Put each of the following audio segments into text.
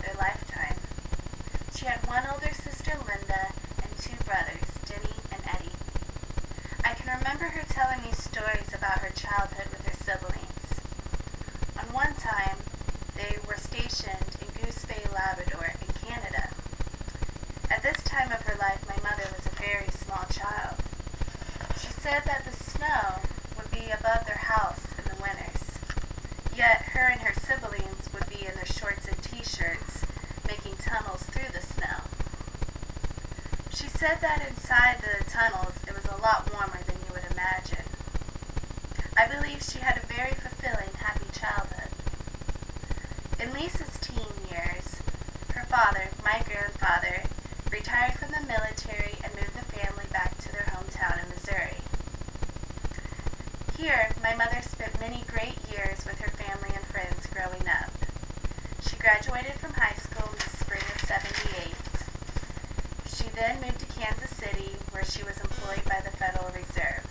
their lifetime. She had one older sister, Linda, and two brothers, Denny and Eddie. I can remember her telling me stories about her childhood with her siblings. On one time, they were stationed in Goose Bay, Labrador, in Canada. At this time of her life, my mother was a very small child. She said that the snow would be above their house in the winters, yet her and her siblings would be in their shorts and t-shirts, making tunnels through the snow. She said that inside the tunnels it was a lot warmer than you would imagine. I believe she had a very fulfilling, happy childhood. In Lisa's teen years, her father, my grandfather, retired from the military and moved the family back to their hometown in Missouri. Here, my mother spent many great years with her family and friends growing up. She graduated from high school in the spring of '78. She then moved to Kansas City, where she was employed by the Federal Reserve.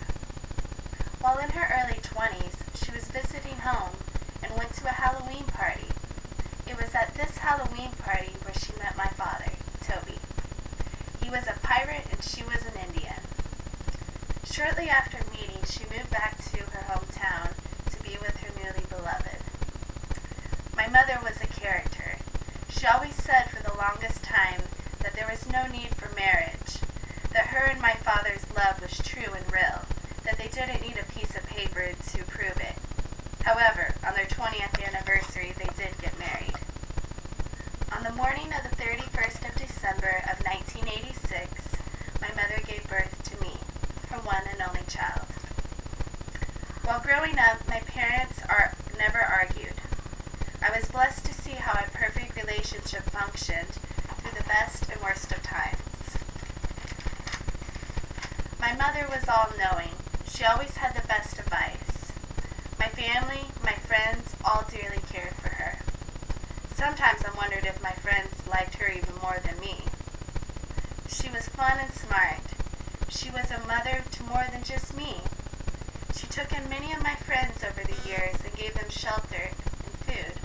While in her early 20s, she was visiting home and went to a Halloween party. It was at this Halloween party where she met my father, Toby. He was a pirate and she was an Indian. Shortly after meeting, she moved back to her hometown to be with her newly beloved. My mother was a character. She always said for the longest time that there was no need for marriage, that her and my father's love was true and real, that they didn't need a piece of paper to prove it. However, on their 20th anniversary, they did get married. On the morning of the 31st of December of 1986, my mother gave birth to me, her one and only child. While growing up, my parents never argued. I was blessed to see how a perfect relationship functioned through the best and worst of times. My mother was all-knowing. She always had the best advice. My family, my friends, all dearly cared for her. Sometimes I wondered if my friends liked her even more than me. She was fun and smart. She was a mother to more than just me. She took in many of my friends over the years and gave them shelter and food.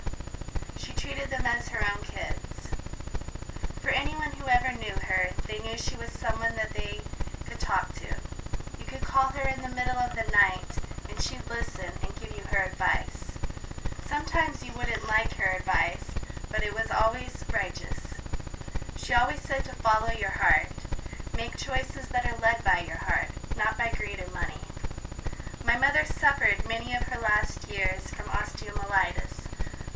She treated them as her own kids. For anyone who ever knew her, they knew she was someone that they could talk to. You could call her in the middle of the night, and she'd listen and give you her advice. Sometimes you wouldn't like her advice, but it was always righteous. She always said to follow your heart. Make choices that are led by your heart, not by greed and money. My mother suffered many of her last years from osteomyelitis,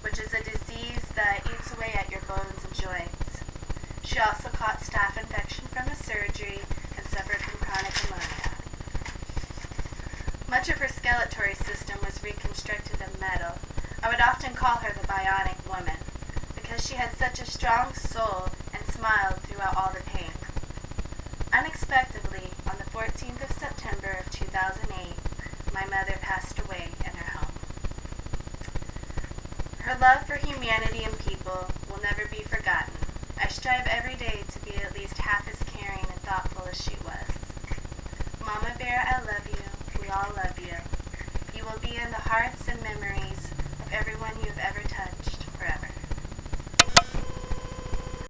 which is a disease that eats away at your bones and joints. She also caught staph infection from a surgery and suffered from chronic pneumonia. Much of her skeletal system was reconstructed in metal. I would often call her the bionic woman, because she had such a strong soul and smiled throughout all the pain. Unexpectedly, on the 14th of September of 2008, my mother passed away in her home. Her love for humanity and people will never be